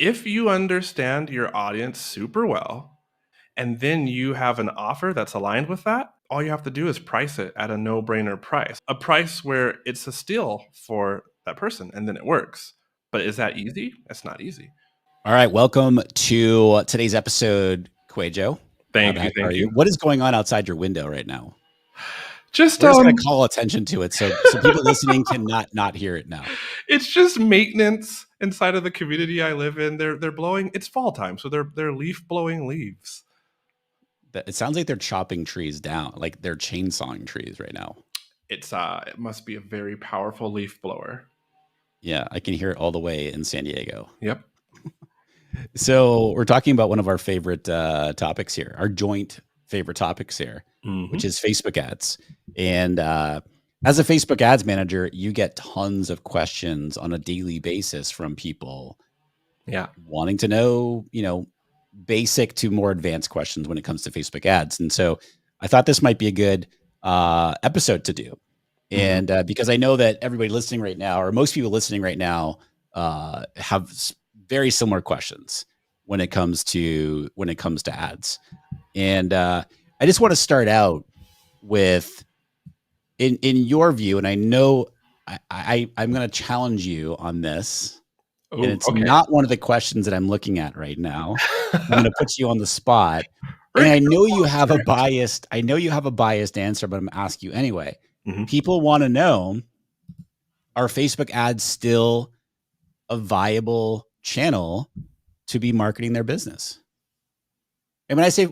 If you understand your audience super well, and then you have an offer that's aligned with that, all you have to do is price it at a no-brainer price. A price where it's a steal for that person, and then it works. But is that easy? It's not easy. All right, welcome to today's episode, QUAY.jo. Thank you. How are you? What is going on outside your window right now? Just We're just going to call attention to it so people listening can not hear it now. It's just maintenance inside of the community I live in. They're blowing. It's fall time, so they're leaf blowing leaves. It sounds like they're chopping trees down, like they're chainsawing trees right now. It must be a very powerful leaf blower. Yeah, I can hear it all the way in San Diego. Yep. So we're talking about one of our favorite topics here, our joint favorite topics here, which is Facebook ads. And as a Facebook ads manager, you get tons of questions on a daily basis from people wanting to know, basic to more advanced questions when it comes to Facebook ads. And so I thought this might be a good episode to do. And because I know that everybody listening right now, or most people listening right now, have very similar questions when it comes to ads. And I just want to start out with, in your view, and I know I'm going to challenge you on this. Ooh, and it's not one of the questions that I'm looking at right now. I'm going to put you on the spot. And I know you have a biased answer, but I'm going to ask you anyway. People want to know, are Facebook ads still a viable channel to be marketing their business? And when I say,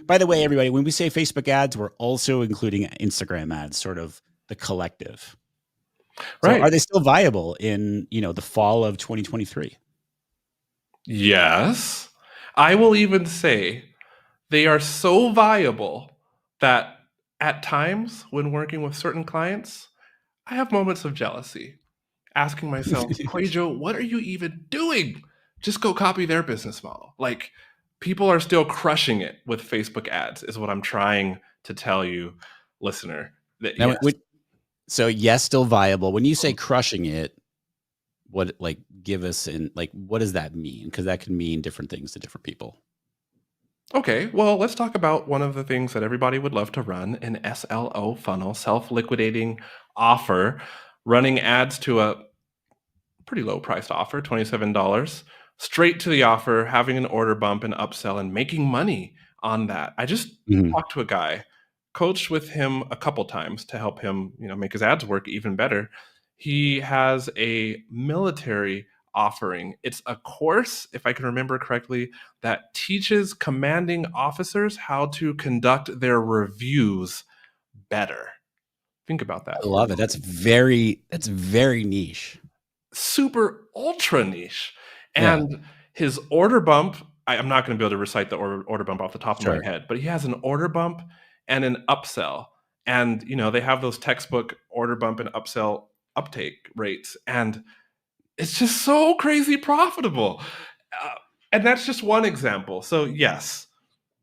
by the way, everybody, when we say Facebook ads, we're also including Instagram ads, sort of the collective. Right. So are they still viable in, the fall of 2023? Yes. I will even say they are so viable that at times when working with certain clients, I have moments of jealousy, asking myself, QUAY.jo, what are you even doing? Just go copy their business model. Like, people are still crushing it with Facebook ads, is what I'm trying to tell you, listener. That, now, so yes, still viable. When you say crushing it, what what does that mean? Because that can mean different things to different people. Okay, well, let's talk about one of the things that everybody would love to run, an SLO funnel, self-liquidating offer, running ads to a pretty low-priced offer, $27, straight to the offer, having an order bump and upsell and making money on that. I just talked to a guy, coached with him a couple times to help him, make his ads work even better. He has a military offering. It's a course, if I can remember correctly, that teaches commanding officers how to conduct their reviews better. Think about that. I love it. That's very niche. Super ultra niche. And his order bump, I'm not going to be able to recite the order bump off the top of my head, but he has an order bump and an upsell. And, they have those textbook order bump and upsell uptake rates. And it's just so crazy profitable. And that's just one example. So yes.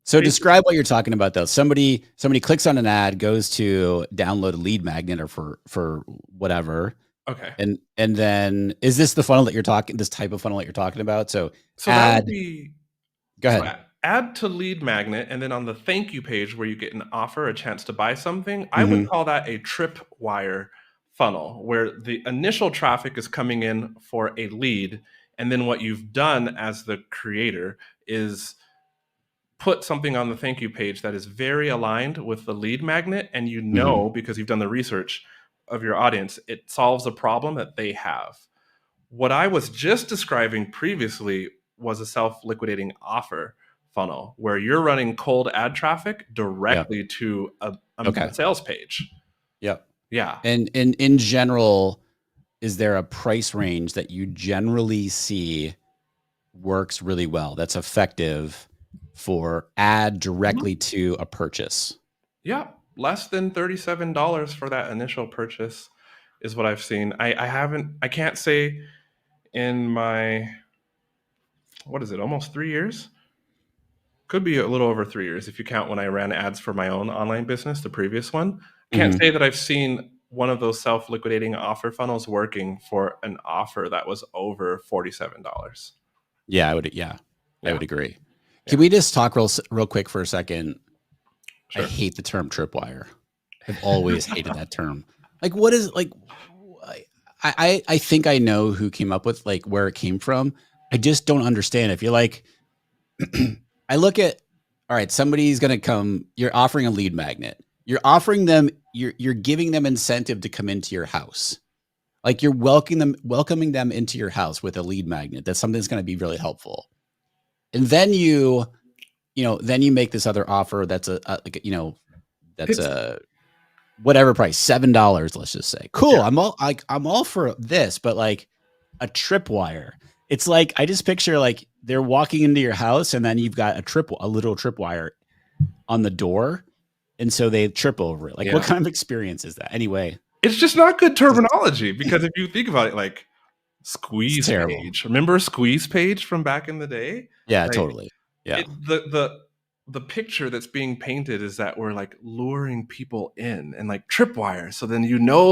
So describe what you're talking about, though. Somebody clicks on an ad, goes to download a lead magnet or for whatever. Okay. And then is this the funnel that you're talking? This type of funnel that you're talking about? So that would be. Go ahead. So add to lead magnet, and then on the thank you page where you get an offer, a chance to buy something, I would call that a tripwire funnel, where the initial traffic is coming in for a lead, and then what you've done as the creator is put something on the thank you page that is very aligned with the lead magnet, and because you've done the research of your audience, it solves a problem that they have. What I was just describing previously was a self-liquidating offer funnel where you're running cold ad traffic directly to a sales page. Yep. Yeah. And in general, is there a price range that you generally see works really well, that's effective for ad directly to a purchase? Yeah. Less than $37 for that initial purchase is what I've seen. I can't say in my, almost 3 years? Could be a little over 3 years if you count when I ran ads for my own online business, the previous one. Can't say that I've seen one of those self-liquidating offer funnels working for an offer that was over $47. Yeah, I would. Yeah, I Yeah. would agree. Can Yeah. we just talk real quick for a second? I Sure. hate the term tripwire. I've always hated that term. Like, what is like? I think I know who came up with like where it came from. I just don't understand. If you're like, I look at, all right, somebody's gonna come. You're offering a lead magnet. You're offering them. You're giving them incentive to come into your house. Like you're welcoming them into your house with a lead magnet. That's something that's going to be really helpful. And then then you make this other offer that's like, that's It's a whatever price, $7, let's just say. Cool. yeah. I'm all for this, but like a tripwire. It's like I just picture like they're walking into your house and then you've got a little tripwire on the door. And so they trip over it. Like what Yeah. kind of experience is that? Anyway, It's just not good terminology because if you think about it, like it's squeeze terrible. page. Remember squeeze page from back in the day? Yeah, Like totally. Yeah. it the picture that's being painted is that we're like luring people in and like tripwire. So then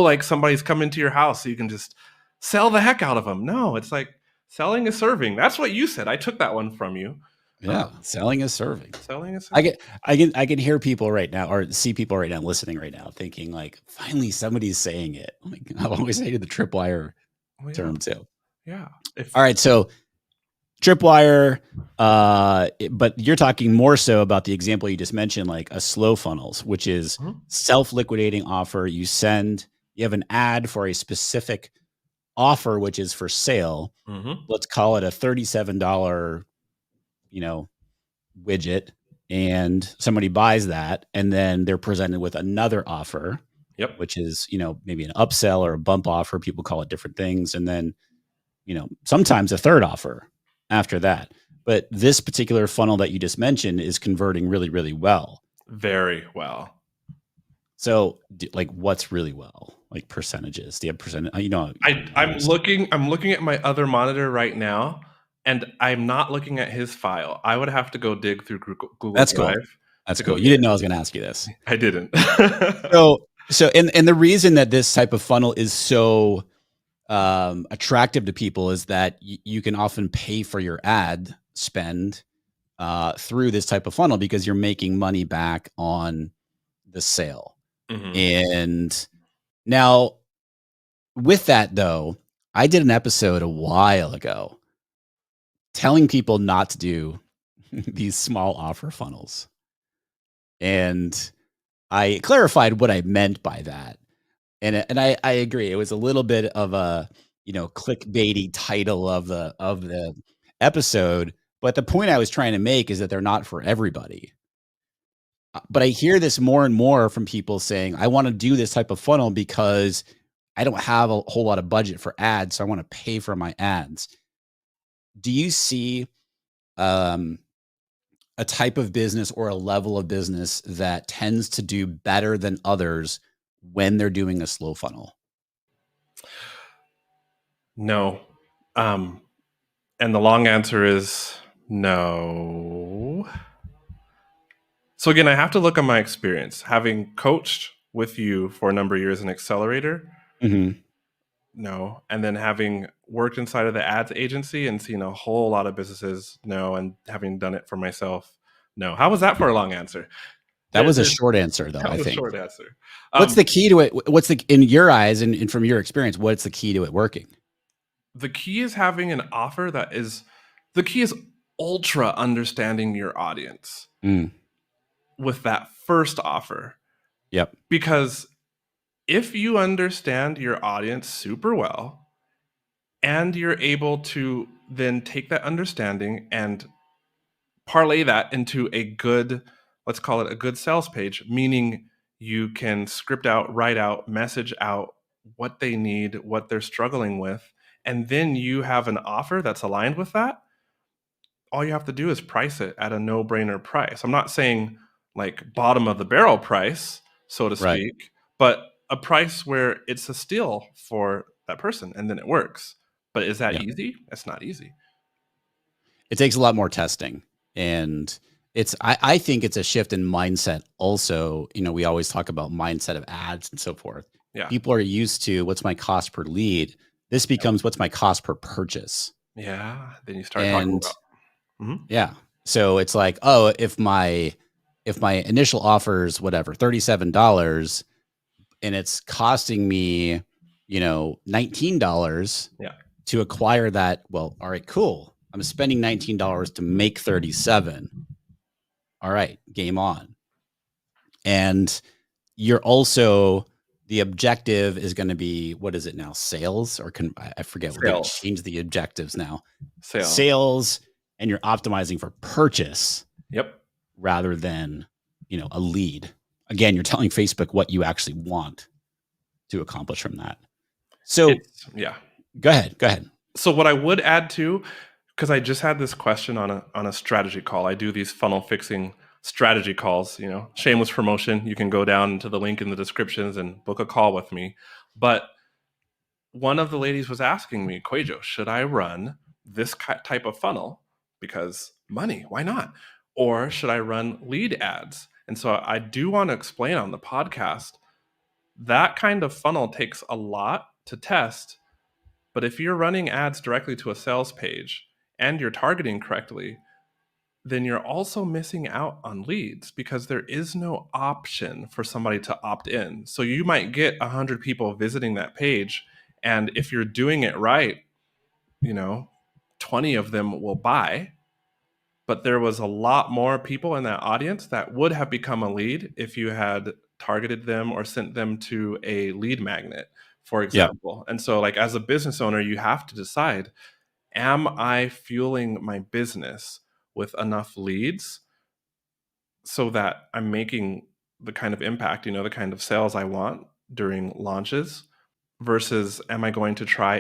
like somebody's coming to your house so you can just sell the heck out of them. No, it's like selling is serving. That's what you said. I took that one from you. Yeah. Selling is serving. Selling is I serving. get I can hear people right now or see people right now listening right now thinking like finally somebody's saying it. Like I've always hated the tripwire Oh, yeah. term too. Yeah. If All right, so tripwire, but you're talking more so about the example you just mentioned, like a slow funnels, which is Mhm. self-liquidating offer. You have an ad for a specific offer, which is for sale. Mhm. Let's call it a $37, widget, and somebody buys that, and then they're presented with another offer, Yep. which is, maybe an upsell or a bump offer. People call it different things. And then, sometimes a third offer after that. But this particular funnel that you just mentioned is converting really, really well. Very well. So, like, what's really well? Like percentages? Do you have percent? I'm looking at my other monitor right now, and I'm not looking at his file. I would have to go dig through Google That's cool. Drive That's to go cool. You get didn't it. know I was going to ask you this. I didn't. And the reason that this type of funnel is so attractive to people is that you can often pay for your ad spend through this type of funnel because you're making money back on the sale. Mhm. And now, with that though, I did an episode a while ago telling people not to do these small offer funnels. And I clarified what I meant by that. And I agree. It was a little bit of a, clickbaity title of the episode, but the point I was trying to make is that they're not for everybody. But I hear this more and more from people saying, I want to do this type of funnel because I don't have a whole lot of budget for ads, so I want to pay for my ads. Do you see a type of business or a level of business that tends to do better than others when they're doing a slow funnel? No. Um, and the long answer is no. So again, I have to look at my experience. Having coached with you for a number of years in Accelerator, Mm-hmm. no. And then having worked inside of the ads agency and seen a whole lot of businesses, no. And having done it for myself, no. How was that for a long answer? That was a There's short answer, though, that I was a think. short answer. What's the key to it? In your eyes and from your experience, what's the key to it working? The key is having an offer the key is ultra understanding your audience with that first offer. Yep. Because if you understand your audience super well and you're able to then take that understanding and parlay that into a good, let's call it a good sales page, meaning you can script out, write out, message out what they need, what they're struggling with, and then you have an offer that's aligned with that. All you have to do is price it at a no-brainer price. I'm not saying like bottom of the barrel price, so to Right. speak, but a price where it's a steal for that person and then it works. But is that Yeah. easy? It's not easy. It takes a lot more testing. And I think it's a shift in mindset also. We always talk about mindset of ads and so forth. Yeah. People are used to what's my cost per lead. This becomes what's my cost per purchase. Yeah. Then you start talking And about. Mhm. yeah, so it's like, oh, if my initial offer is whatever, $37 and it's costing me, $19 Yeah. to acquire that, well, all right, cool. I'm spending $19 to make 37. All right, game on. And you're also the objective is going to be, what is it now? Sales or I forget. They've Sales. changed the objectives now. Sales. Sales, and you're optimizing for purchase Yep. rather than, a lead. Again, you're telling Facebook what you actually want to accomplish from that. So Yeah. go ahead. Go ahead. So what I would add too, because I just had this question on a strategy call. I do these funnel fixing strategy calls. Shameless promotion. You can go down to the link in the descriptions and book a call with me. But one of the ladies was asking me, QUÄY.jo, should I run this type of funnel because money? Why not? Or should I run lead ads? And so I do want to explain on the podcast that kind of funnel takes a lot to test. But if you're running ads directly to a sales page and you're targeting correctly, then you're also missing out on leads because there is no option for somebody to opt in. So you might get 100 people visiting that page. And if you're doing it right, 20 of them will buy. But there was a lot more people in that audience that would have become a lead if you had targeted them or sent them to a lead magnet, for Yeah. example. And so, like, as a business owner, you have to decide, am I fueling my business with enough leads so that I'm making the kind of impact, the kind of sales I want during launches? Versus am I going to try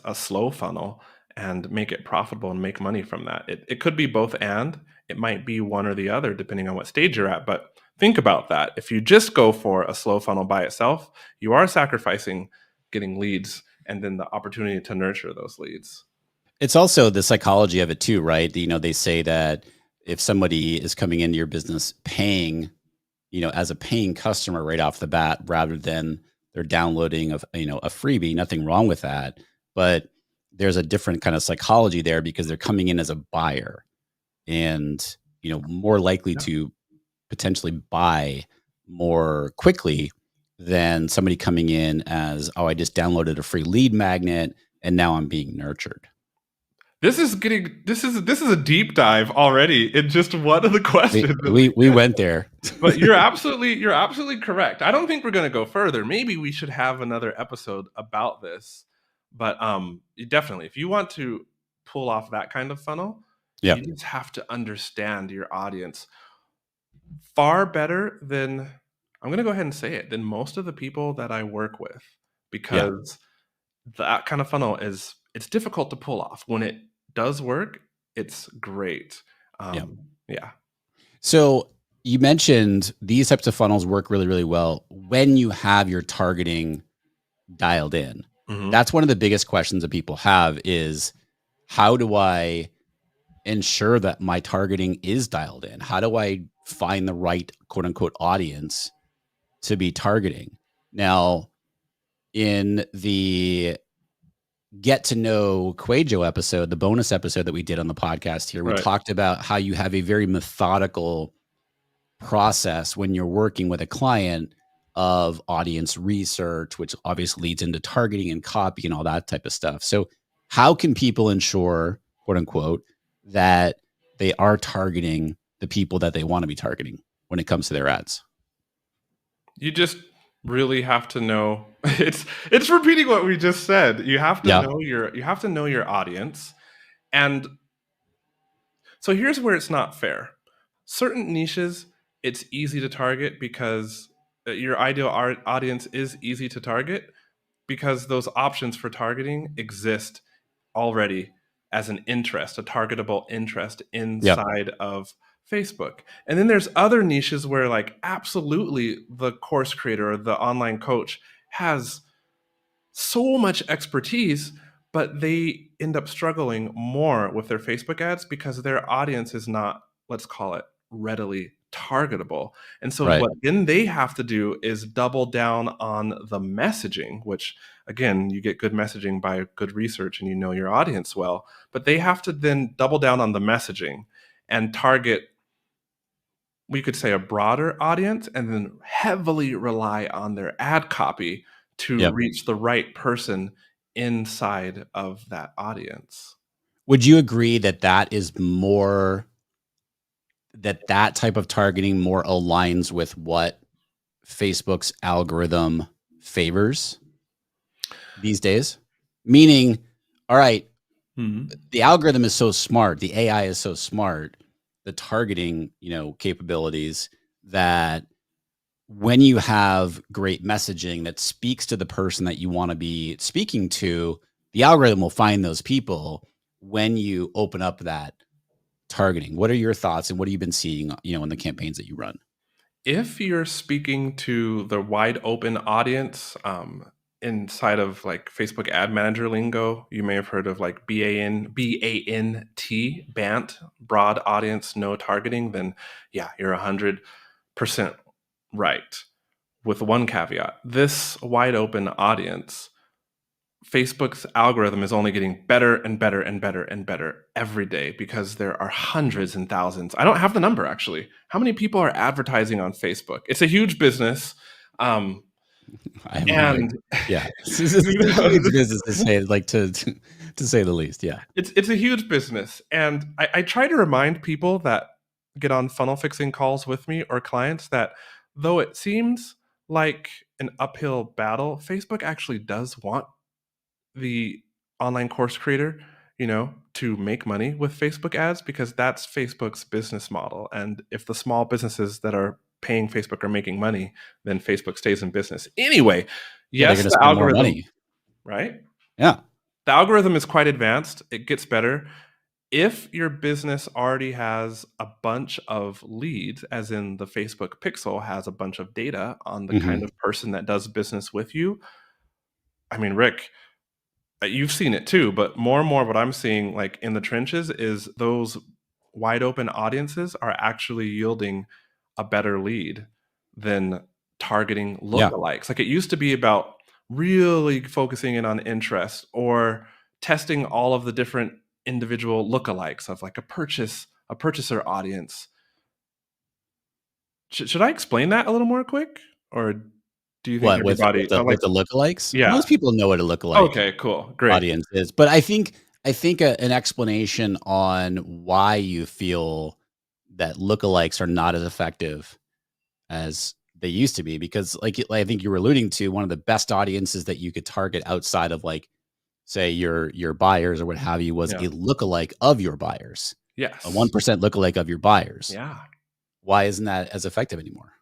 a slow funnel and make it profitable and make money from that? It could be both, and it might be one or the other depending on what stage you're at. But think about that. If you just go for a slow funnel by itself, you are sacrificing getting leads and then the opportunity to nurture those leads. It's also the psychology of it too, right? They say that if somebody is coming into your business paying, as a paying customer right off the bat, rather than they're downloading a freebie, nothing wrong with that. But there's a different kind of psychology there because they're coming in as a buyer and, more likely Yeah. to potentially buy more quickly than somebody coming in as, oh, I just downloaded a free lead magnet and now I'm being nurtured. This is a deep dive already in just one of the questions. We went there. But you're absolutely correct. I don't think we're going to go further. Maybe we should have another episode about this. But definitely, if you want to pull off that kind of funnel, Yeah. you just have to understand your audience far better than, I'm going to go ahead and say it, than most of the people that I work with, because that kind of funnel it's difficult to pull off. When it does work, it's great. Yeah. So you mentioned these types of funnels work really, really well when you have your targeting dialed in. Mhm. That's one of the biggest questions that people have is, how do I ensure that my targeting is dialed in? How do I find the right quote unquote audience to be targeting? Now, in the get to know QUÄY.jo episode, the bonus episode that we did on the podcast here, we Right. talked about how you have a very methodical process when you're working with a client of audience research, which obviously leads into targeting and copy and all that type of stuff. So how can people ensure, quote unquote, that they are targeting the people that they want to be targeting when it comes to their ads? You just really have to know, it's repeating what we just said. You have to Yeah. know your audience. And so here's where it's not fair. Certain niches, it's easy to target because your ideal audience is easy to target because those options for targeting exist already as an interest, a targetable interest inside of Facebook. And then there's other niches where, like, absolutely the course creator or the online coach has so much expertise, but they end up struggling more with their Facebook ads because their audience is not, let's call it, readily targetable. And so Right. what then they have to do is double down on the messaging, which again, you get good messaging by good research and you know your audience well, but they have to then double down on the messaging and target, we could say, a broader audience, and then heavily rely on their ad copy to Yep. reach the right person inside of that audience. Would you agree that that type of targeting more aligns with what Facebook's algorithm favors these days? Meaning, all right, the algorithm is so smart, the AI is so smart, the targeting, capabilities, that when you have great messaging that speaks to the person that you want to be speaking to, the algorithm will find those people when you open up that targeting. What are your thoughts, and what have you been seeing, in the campaigns that you run? If you're speaking to the wide open audience, inside of like Facebook Ad Manager lingo, you may have heard of like BANT, BANT, broad audience, no targeting, then yeah, you're 100% right. With one caveat: this wide open audience, Facebook's algorithm is only getting better and better and better and better every day because there are hundreds and thousands. I don't have the number actually. How many people are advertising on Facebook? It's a huge business. I have no idea. And Yeah, this is a huge business to say, to say the least. Yeah. it's a huge business. And I try to remind people that get on funnel fixing calls with me or clients that though it seems like an uphill battle, Facebook actually does want the online course creator, to make money with Facebook ads because that's Facebook's business model. And if the small businesses that are paying Facebook are making money, then Facebook stays in business. Anyway, Yeah, they're yes, going to the spend more algorithm, money. right? Yeah. The algorithm is quite advanced. It gets better. If your business already has a bunch of leads, as in the Facebook pixel has a bunch of data on the kind Hmm. of person that does business with you, I mean, Rick, you've seen it too, but more and more what I'm seeing like in the trenches is those wide open audiences are actually yielding a better lead than targeting Yeah. lookalikes. Like it used to be about really focusing in on interest or testing all of the different individual lookalikes of like a purchaser audience. Should I explain that a little more quick, or do you think What, with everybody with the lookalikes? yeah. Most people know what a lookalike Okay, cool. Great. audience is, but I think an explanation on why you feel that lookalikes are not as effective as they used to be, because I think you were alluding to, one of the best audiences that you could target outside of, like, say, your buyers or what have you, was Yeah. a lookalike of your buyers, a Yes. 1% lookalike of your buyers. Yeah. Why isn't that as effective anymore?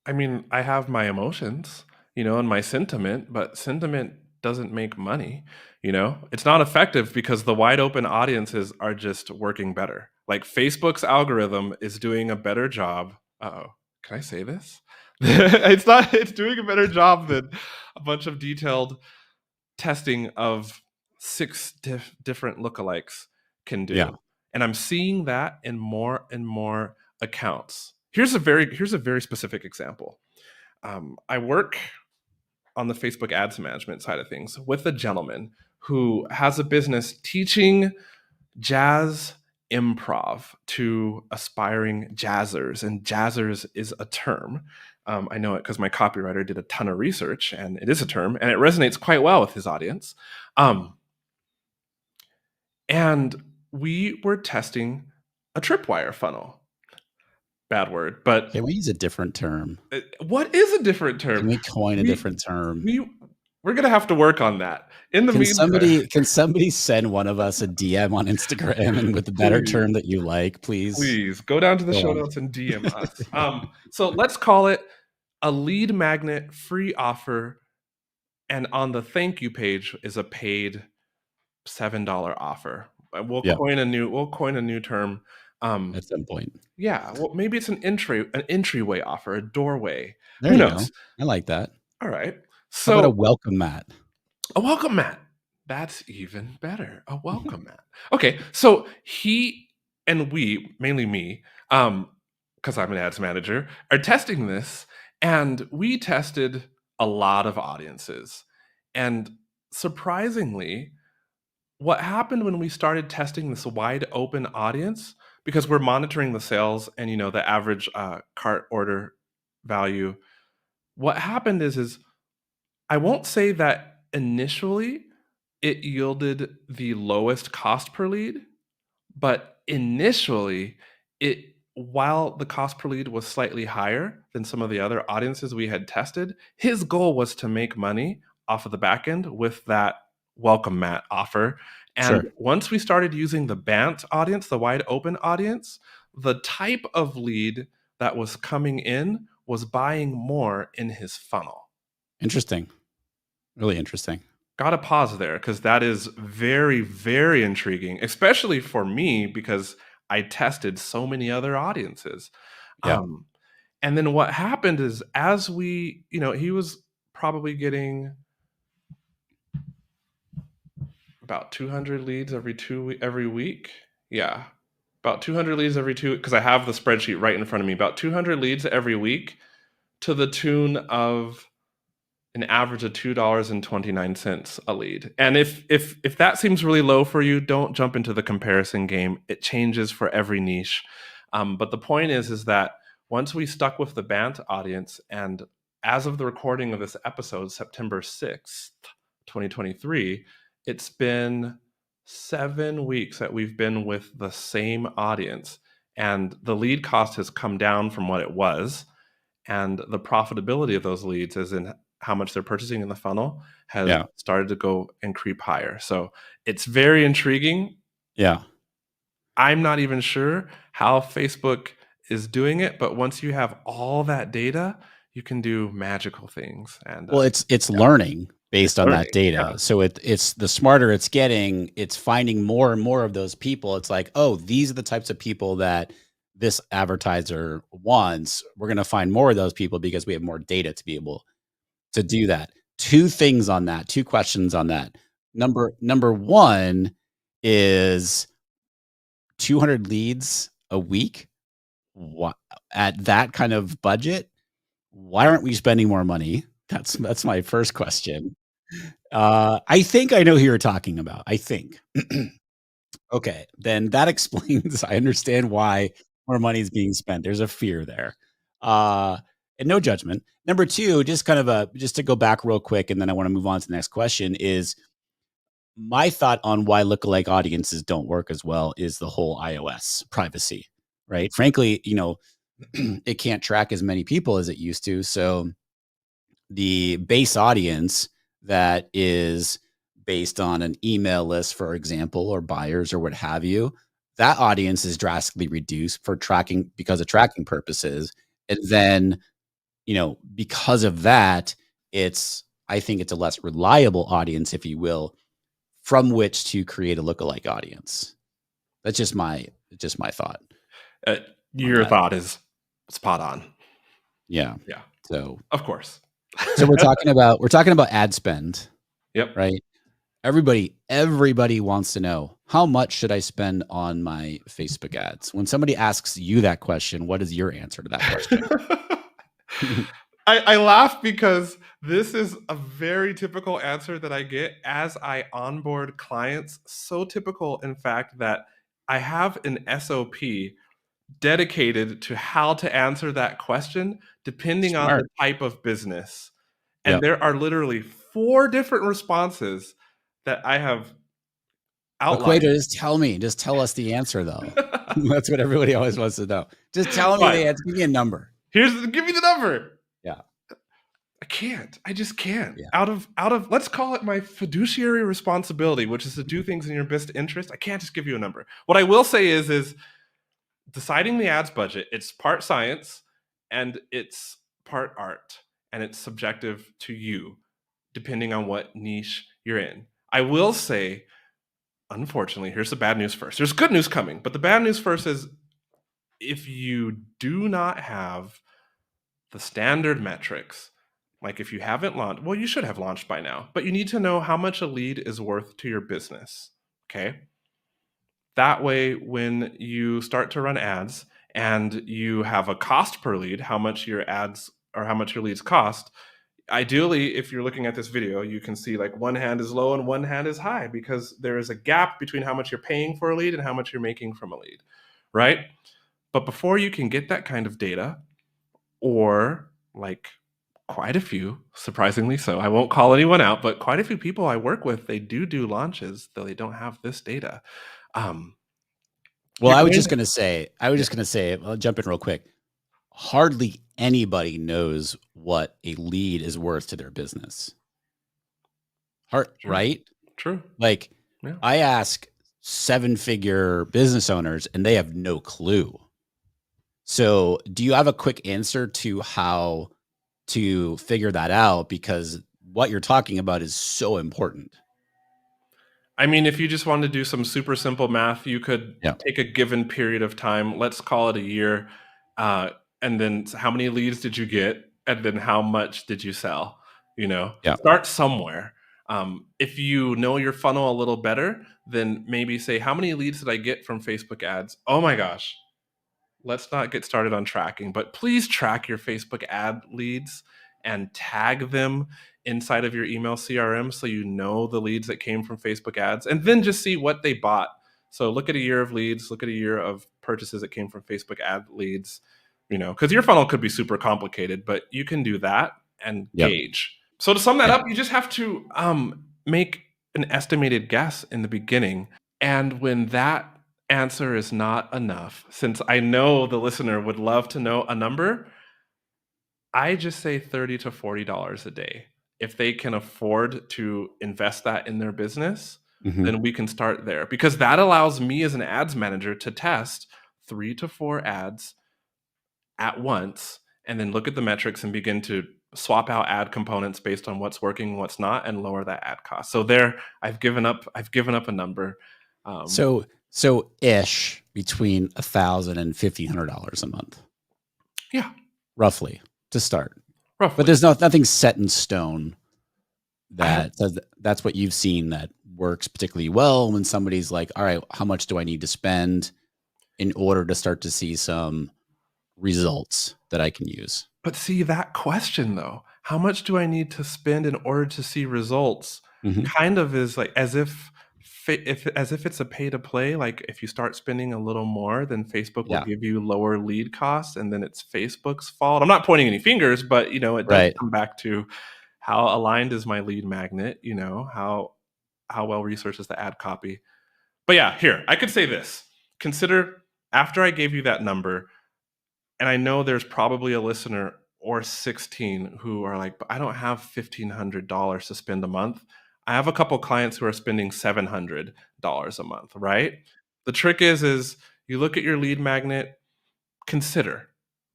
I mean, I have my emotions, and my sentiment, but sentiment doesn't make money. It's not effective because the wide open audiences are just working better. Like Facebook's algorithm is doing a better job. Uh-oh. Can I say this? It's doing a better job than a bunch of detailed testing of six different lookalikes can Yeah. do. And I'm seeing that in more and more accounts. Here's a very specific example. I work on the Facebook ads management side of things with a gentleman who has a business teaching jazz improv to aspiring jazzers, and jazzers is a term. I know it because my copywriter did a ton of research, and it is a term, and it resonates quite well with his audience. Um, and we were testing a tripwire funnel. Bad word, but Can we use a different term? what is a different Can term? we coin a We different term? we we're gonna have to work on that. In the Can meantime, somebody send one of us a DM on Instagram, and with a better please, term that you like, please please go down to the go show on. notes and DM us. So let's call it a lead magnet free offer, and on the thank you page is a paid $7 offer. Yeah, We'll coin a new term. Um, at some point. yeah, well, maybe it's an entryway offer, a doorway. There Who you go. knows? I like that. All right. How about a So welcome mat? a welcome mat. That's even better. A welcome mat. Okay, so he and we, mainly me, because I'm an ads manager, are testing this. And we tested a lot of audiences. And surprisingly, what happened when we started testing this wide open audience, because we're monitoring the sales and the average cart order value, what happened is I won't say that initially it yielded the lowest cost per lead, but initially, it while the cost per lead was slightly higher than some of the other audiences we had tested, his goal was to make money off of the back end with that welcome mat offer. And Sure. once we started using the BANT audience, the wide open audience, the type of lead that was coming in was buying more in his funnel. Interesting. Really interesting. Got to pause there because that is very, very intriguing, especially for me because I tested so many other audiences. Yeah. And then what happened is, as he was probably getting about 200 leads every week. Yeah, about 200 leads every two, because I have the spreadsheet right in front of me. About 200 leads every week, to the tune of an average of $2.29 a lead. And if that seems really low for you, don't jump into the comparison game. It changes for every niche. But the point is that once we stuck with the BANT audience, and as of the recording of this episode, September 6th, 2023, it's been 7 weeks that we've been with the same audience, and the lead cost has come down from what it was, and the profitability of those leads, as in how much they're purchasing in the funnel, has Yeah. started to go and creep higher. So it's very intriguing. Yeah. I'm not even sure how Facebook is doing it, but once you have all that data, you can do magical things. And Well, it's yeah, learning it's based on that learning. data. Yeah. So it's the smarter it's getting, it's finding more and more of those people. It's like, oh, these are the types of people that this advertiser wants. We're going to find more of those people because we have more data to be able to do that. Two things on that, two questions on that. Number one is 200 leads a week. What, at that kind of budget, why aren't we spending more money? That's my first question. I think I know who you're talking about. I think. Okay, then that explains. I understand why more money is being spent. There's a fear there, and no judgment. Number two, just kind of just to go back real quick, and then I want to move on to the next question. Is my thought on why lookalike audiences don't work as well is the whole iOS privacy, right? Frankly, it can't track as many people as it used to, so the base audience that is based on an email list, for example, or buyers or what have you, that audience is drastically reduced for tracking because of tracking purposes. And then, because of that, I think it's a less reliable audience, if you will, from which to create a lookalike audience. That's just my thought Uh, on your that. thought is spot on. Yeah. Yeah, So of course. so we're talking about ad spend, Yep. right? Everybody wants to know, how much should I spend on my Facebook ads? When somebody asks you that question, what is your answer to that question? I laugh because this is a very typical answer that I get as I onboard clients. So typical, in fact, that I have an SOP dedicated to how to answer that question depending on the Smart. type of business. And Yep. there are literally 4 different responses that I have QUAY.jo, outlined. just tell us the answer though. That's what everybody always wants to know. Just tell me Fine. the answer. Give me a number. Give me the number. Yeah. I can't. I just can't. Yeah. Out of let's call it my fiduciary responsibility, which is to do things in your best interest. I can't just give you a number. What I will say is deciding the ads budget, it's part science and it's part art, and it's subjective to you depending on what niche you're in. I will say, unfortunately, here's the bad news first. There's good news coming, but the bad news first is, if you do not have the standard metrics, like if you haven't launched, well, you should have launched by now, but you need to know how much a lead is worth to your business. Okay. That way, when you start to run ads and you have a cost per lead, how much your ads or how much your leads cost. Ideally, if you're looking at this video, you can see like one hand is low and one hand is high because there is a gap between how much you're paying for a lead and how much you're making from a lead, right? But before you can get that kind of data, or like quite a few, surprisingly so, I won't call anyone out, but quite a few people I work with, they do launches, though they don't have this data. Um, Well, you're I was going just to, going to say, I'll jump in real quick. Hardly anybody knows what a lead is worth to their business. True, Right? true, Like, yeah. I ask 7-figure business owners and they have no clue. So, do you have a quick answer to how to figure that out? Because what you're talking about is so important. I mean, if you just wanted to do some super simple math, you could Yeah. take a given period of time, let's call it a year, uh, and then how many leads did you get, and then how much did you sell? You know, Yeah. start somewhere. If you know your funnel a little better, then maybe say, how many leads did I get from Facebook ads? Oh my gosh, let's not get started on tracking, but please track your Facebook ad leads and tag them inside of your email CRM so you know the leads that came from Facebook ads, and then just see what they bought. So look at a year of leads, look at a year of purchases that came from Facebook ad leads, you know, because your funnel could be super complicated, but you can do that and Yep. gauge. So to sum that Yeah. up, you just have to make an estimated guess in the beginning. And when that answer is not enough, since I know the listener would love to know a number, I just say $30 to $40 a day. If they can afford to invest that in their business, Mm-hmm. then we can start there, because that allows me as an ads manager to test 3 to 4 ads at once and then look at the metrics and begin to swap out ad components based on what's working and what's not, and lower that ad cost. So there, I've given up a number. So ish between $1,000 and $1,500 a month, Yeah, roughly, to start. But roughly. there's nothing set in stone I have, that says that's what you've seen that works particularly well when somebody's like, all right, how much do I need to spend in order to start to see some results that I can use? but see that question though, how much do I need to spend in order to see results? Mm-hmm. Kind of is like as if it's a pay to play. Like if you start spending a little more, then Facebook will Yeah. give you lower lead costs, and then it's Facebook's fault. I'm not pointing any fingers, but you know, it does Right. come back to how aligned is my lead magnet. You know, how well researched is the ad copy. But yeah, here I could say this. Consider, after I gave you that number, and I know there's probably a listener or 16 who are like, but I don't have $1,500 to spend a month. I have a couple clients who are spending $700 a month, right? The trick is you look at your lead magnet, consider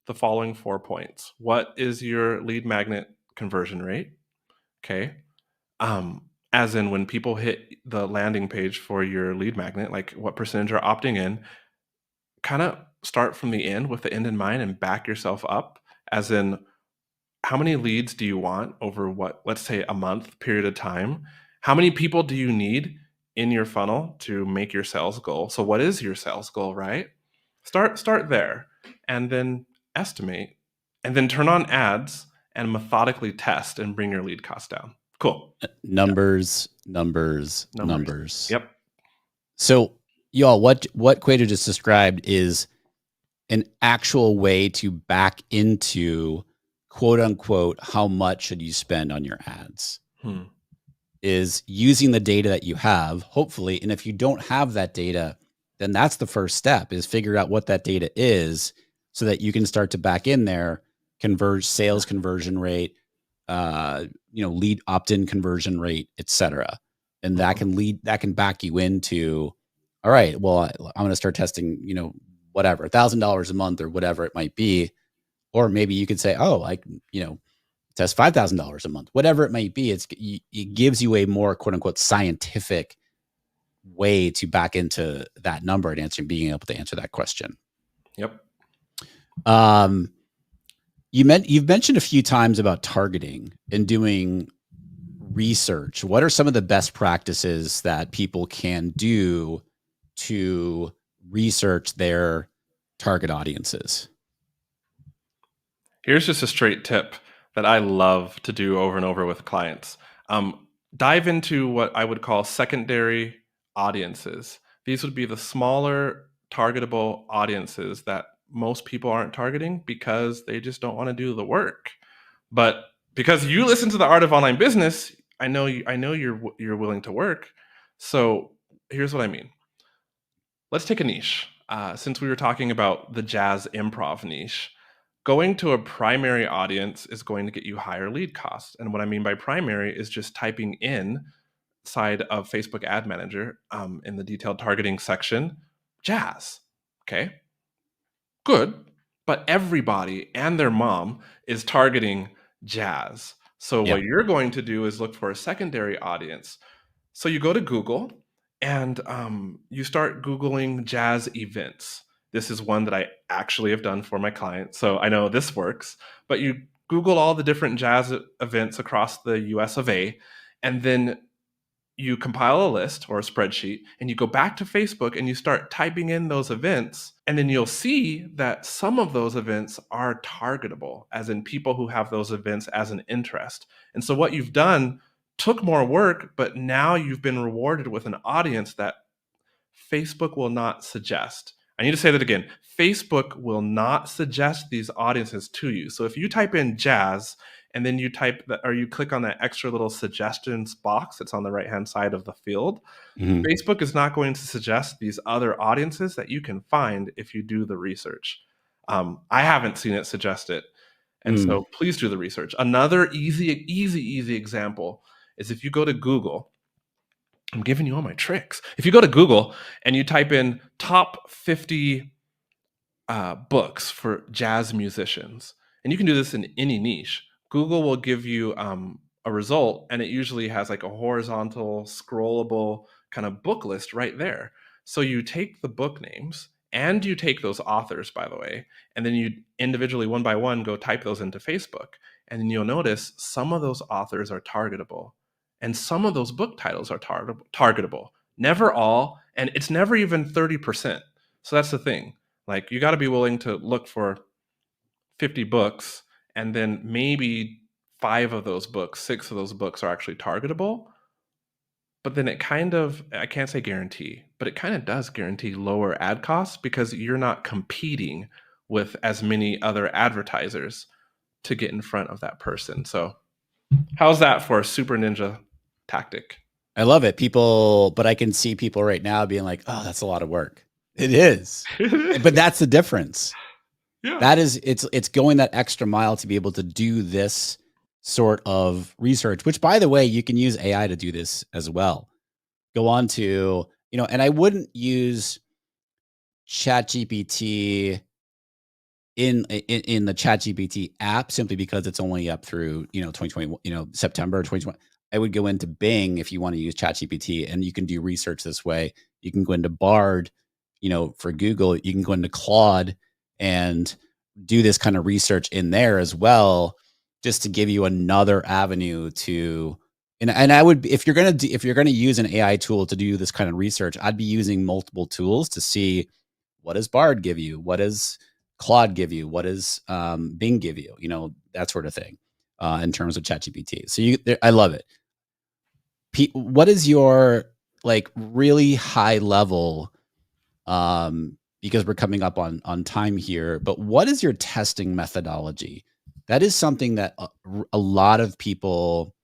the following 4 points. What is your lead magnet conversion rate? Okay. As in when people hit the landing page for your lead magnet, like what percentage are opting in. Kind of start from the end with the end in mind and back yourself up, as in how many leads do you want over what, let's say, a month period of time? How many people do you need in your funnel to make your sales goal? So what is your sales goal, right? Start there, and then estimate, and then turn on ads and methodically test and bring your lead cost down. Cool. Numbers. Yep. So, y'all, what QUAY.jo just described is an actual way to back into, quote unquote, how much should you spend on your ads, is using the data that you have, hopefully. And if you don't have that data, then that's the first step, is figure out what that data is so that you can start to back in there, converge sales conversion rate, lead opt-in conversion rate, et cetera. And that can back you into, all right, well, I'm going to start testing, whatever, $1,000 a month or whatever it might be. Or maybe you could say, oh, test $5,000 a month, whatever it might be. It gives you a more quote unquote scientific way to back into that number and being able to answer that question. Yep. You've mentioned a few times about targeting and doing research. What are some of the best practices that people can do to research their target audiences? Here's just a straight tip that I love to do over and over with clients. Dive into what I would call secondary audiences. These would be the smaller targetable audiences that most people aren't targeting because they just don't want to do the work. But because you listen to the Art of Online Business, I know you're willing to work. So here's what I mean. Let's take a niche. Since we were talking about the jazz improv niche, going to a primary audience is going to get you higher lead costs. And what I mean by primary is just typing in side of Facebook Ad Manager in the detailed targeting section, jazz. Okay, good. But everybody and their mom is targeting jazz. So Yeah. what you're going to do is look for a secondary audience. So you go to Google and you start Googling jazz events. This is one that I actually have done for my client. So I know this works, but you Google all the different jazz events across the US of A, and then you compile a list or a spreadsheet and you go back to Facebook and you start typing in those events. And then you'll see that some of those events are targetable, as in people who have those events as an interest. And so what you've done took more work, but now you've been rewarded with an audience that Facebook will not suggest. I need to say that again. Facebook will not suggest these audiences to you. So if you type in jazz and then you type that, or you click on that extra little suggestions box that's on the right hand side of the field, Mm-hmm. Facebook is not going to suggest these other audiences that you can find if you do the research. I haven't seen it suggest it. And so please do the research. Another easy example is if you go to Google. I'm giving you all my tricks. If you go to Google and you type in top 50 books for jazz musicians, and you can do this in any niche, Google will give you a result, and it usually has like a horizontal, scrollable kind of book list right there. So you take the book names and you take those authors, by the way, and then you individually, one by one, go type those into Facebook. And then you'll notice some of those authors are targetable and some of those book titles are targetable. Never all, and it's never even 30%. So that's the thing. Like, you got to be willing to look for 50 books, and then maybe 6 of those books are actually targetable. But then it kind of, I can't say guarantee, but it kind of does guarantee lower ad costs because you're not competing with as many other advertisers to get in front of that person. So, how's that for a super ninja tactic? I love it. But I can see people right now being like, "Oh, that's a lot of work." It is, but that's the difference. Yeah. That is, it's going that extra mile to be able to do this sort of research. Which, by the way, you can use AI to do this as well. Go on to and I wouldn't use ChatGPT in the ChatGPT app simply because it's only up through 2020, September 2020. I would go into Bing if you want to use ChatGPT, and you can do research this way. You can go into Bard, for Google. You can go into Claude and do this kind of research in there as well, just to give you another avenue to. And I would, if you're gonna use an AI tool to do this kind of research, I'd be using multiple tools to see what does Bard give you, what does Claude give you, what does Bing give you, that sort of thing, in terms of ChatGPT. So I love it. What is your really high level? Because we're coming up on time here, but what is your testing methodology? That is something that a lot of people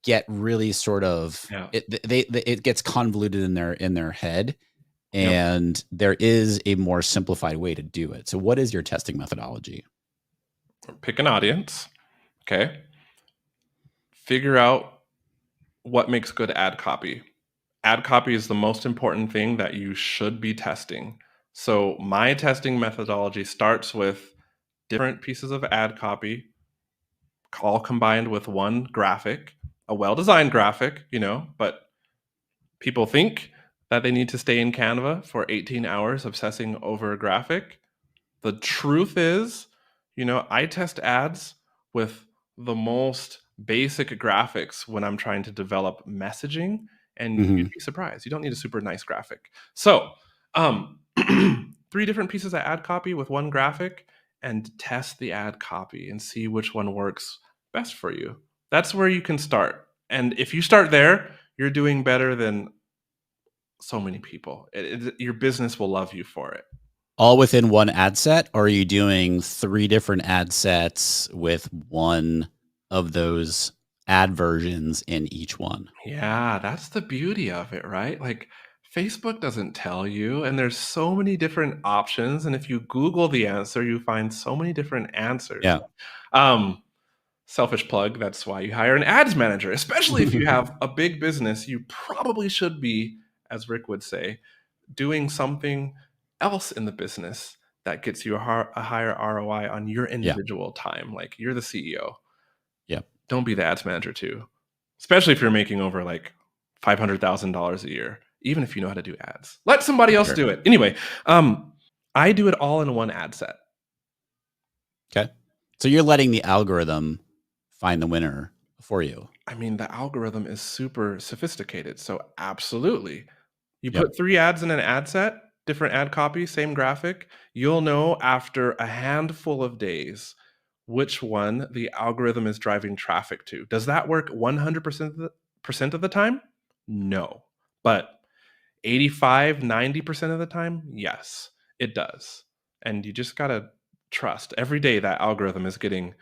get really sort of it gets convoluted in their head, and there is a more simplified way to do it. So what is your testing methodology? Pick an audience. Okay. Figure out what makes good ad copy. Ad copy is the most important thing that you should be testing. So my testing methodology starts with different pieces of ad copy, all combined with one graphic, a well-designed graphic, but people think that they need to stay in Canva for 18 hours obsessing over a graphic. The truth is, I test ads with the most basic graphics when I'm trying to develop messaging, and you'd be surprised. You don't need a super nice graphic. So, 3 different pieces of ad copy with one graphic and test the ad copy and see which one works best for you. That's where you can start. And if you start there, you're doing better than so many people. Your business will love you for it. All within one ad set, or are you doing 3 different ad sets with one of those ad versions in each one? Yeah, that's the beauty of it, right? Like Facebook doesn't tell you, and there's so many different options. And if you Google the answer, you find so many different answers. Yeah. Um, Selfish plug, that's why you hire an ads manager, especially if you have a big business. You probably should be, as Rick would say, doing something else in the business that gets you a higher ROI on your individual time. Like you're the CEO. Yeah. Don't be the ads manager too, especially if you're making over like $500,000 a year, even if you know how to do ads. Let somebody else do it. Anyway, I do it all in one ad set. Okay. So you're letting the algorithm find the winner for you. I mean, the algorithm is super sophisticated. So absolutely. You Yep. put 3 ads in an ad set, different ad copy, same graphic. You'll know after a handful of days which one the algorithm is driving traffic to. Does that work 100% of the time? No. But 85, 90% of the time, yes, it does. And you just got to trust. Every day that algorithm is getting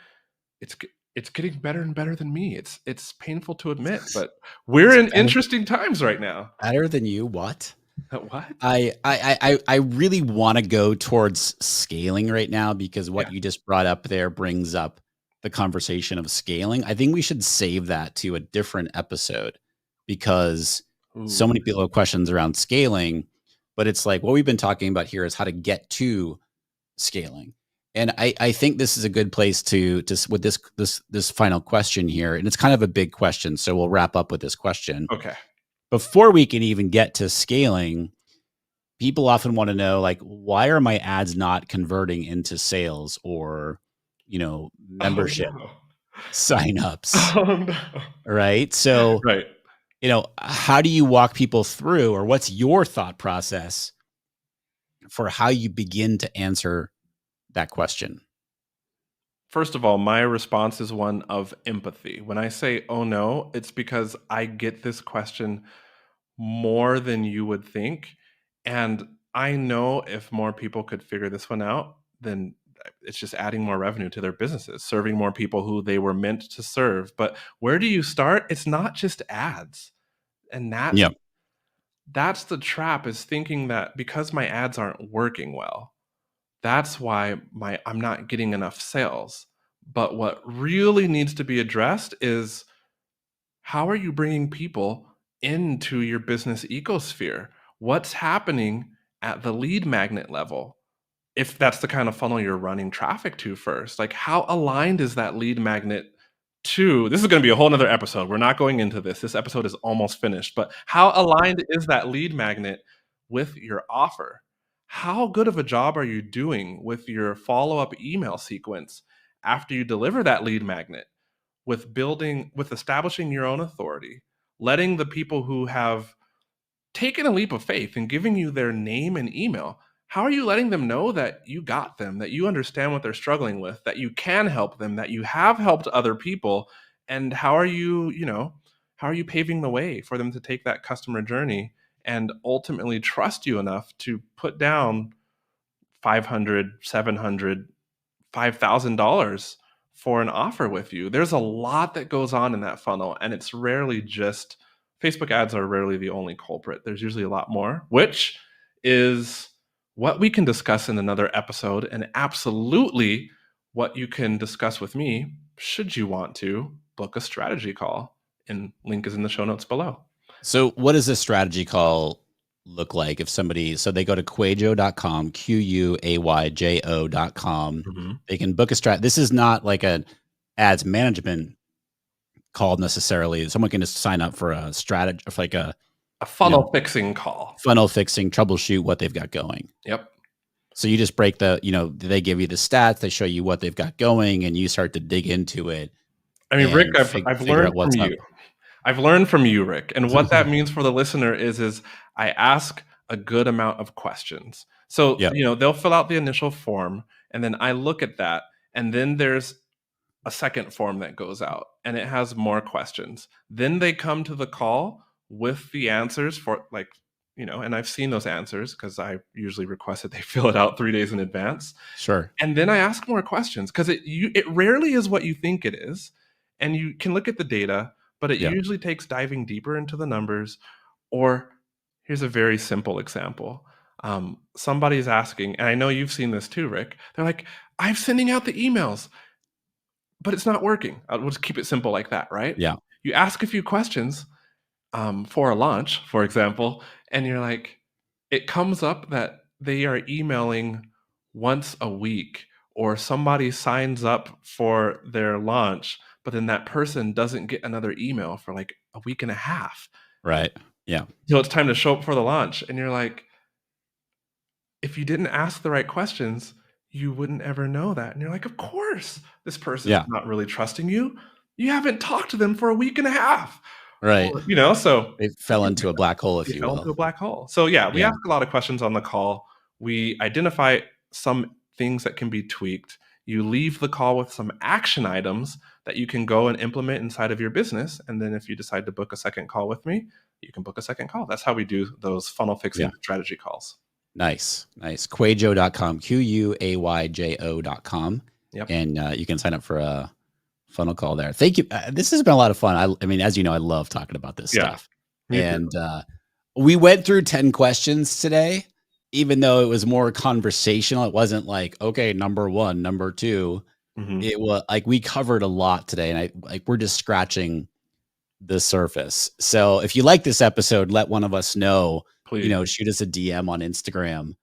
it's getting better and better than me. It's painful to admit, but we're in interesting times right now. Better than you? What? What? I really want to go towards scaling right now, because what Yeah. you just brought up there brings up the conversation of scaling. I think we should save that to a different episode, because so Ooh. many people have questions around scaling, but it's like what we've been talking about here is how to get to scaling. And I think this is a good place to with this final question here. And it's kind of a big question, so we'll wrap up with this question. Okay. Before we can even get to scaling, people often want to know, like, why are my ads not converting into sales or, Oh, membership no. signups? Oh, no. Right. So, Right. how do you walk people through, or what's your thought process for how you begin to answer that question? First of all, my response is one of empathy. When I say, "Oh, no," it's because I get this question more than you would think, and I know if more people could figure this one out, then it's just adding more revenue to their businesses, serving more people who they were meant to serve. But where do you start? It's not just ads. And Yep. that's the trap, is thinking that because my ads aren't working well, that's why I'm not getting enough sales. But what really needs to be addressed is, how are you bringing people into your business ecosphere? What's happening at the lead magnet level? If that's the kind of funnel you're running traffic to first, like how aligned is that lead magnet to, this is going to be a whole nother episode. We're not going into this. This episode is almost finished, but how aligned is that lead magnet with your offer? How good of a job are you doing with your follow-up email sequence after you deliver that lead magnet, with establishing your own authority, letting the people who have taken a leap of faith and giving you their name and email, how are you letting them know that you got them, that you understand what they're struggling with, that you can help them, that you have helped other people? And how are how are you paving the way for them to take that customer journey and ultimately trust you enough to put down 500, 700, $5,000 for an offer with you? There's a lot that goes on in that funnel, and it's rarely just Facebook ads are rarely the only culprit. There's usually a lot more, which is what we can discuss in another episode, and absolutely what you can discuss with me should you want to book a strategy call. And link is in the show notes below. So what does a strategy call look like if somebody, so they go to QUAYJo.com, QUAYJO.com, Mhm. they can book a strat. This is not like an ads management call necessarily. Someone can just sign up for a strategy, like a funnel fixing call. funnel fixing, troubleshoot what they've got going. Yep. So you just break they give you the stats, they show you what they've got going, and you start to dig into it. I mean, Rick, And I've figure learned out what's from up. you. I've learned from you, Rick. And what that means for the listener is I ask a good amount of questions. So, Yep. they'll fill out the initial form, and then I look at that, and then there's a second form that goes out, and it has more questions. Then they come to the call with the answers for, like, and I've seen those answers because I usually request that they fill it out 3 days in advance. Sure. And then I ask more questions because it rarely is what you think it is. And you can look at the data, but it Yeah. usually takes diving deeper into the numbers. Or here's a very simple example. Somebody's asking, and I know you've seen this too, Rick. They're like, I'm sending out the emails, but it's not working. We'll just keep it simple like that, right? Yeah. You ask a few questions for a launch, for example, and you're like, it comes up that they are emailing once a week, or somebody signs up for their launch, but then that person doesn't get another email for like a week and a half. Right. Yeah. So it's time to show up for the launch. And you're like, if you didn't ask the right questions, you wouldn't ever know that. And you're like, of course, this person's Yeah. not really trusting you. You haven't talked to them for a week and a half. Right. Or, so It fell into a black hole, if you you fell into a will. black hole. So yeah, we Yeah. ask a lot of questions on the call. We identify some things that can be tweaked. You leave the call with some action items that you can go and implement inside of your business. And then if you decide to book a second call with me, you can book a second call. That's how we do those funnel fixing strategy calls. Nice. QUAY.jo.com, QUAYJO.com. Yep. And you can sign up for a funnel call there. Thank you. This has been a lot of fun. I mean, as you know, I love talking about this stuff. And we went through 10 questions today, even though it was more conversational. It wasn't like, okay, number one, number two. It was like we covered a lot today, and we're just scratching the surface. So if you like this episode, let one of us know. Please. Shoot us a DM on Instagram,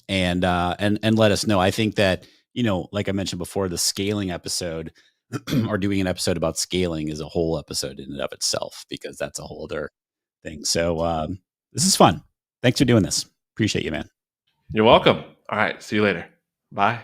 and let us know. I think that, like I mentioned before, the scaling episode or doing an episode about scaling is a whole episode in and of itself, because that's a whole other thing. So this is fun. Thanks for doing this. Appreciate you, man. You're welcome. All right. See you later. Bye.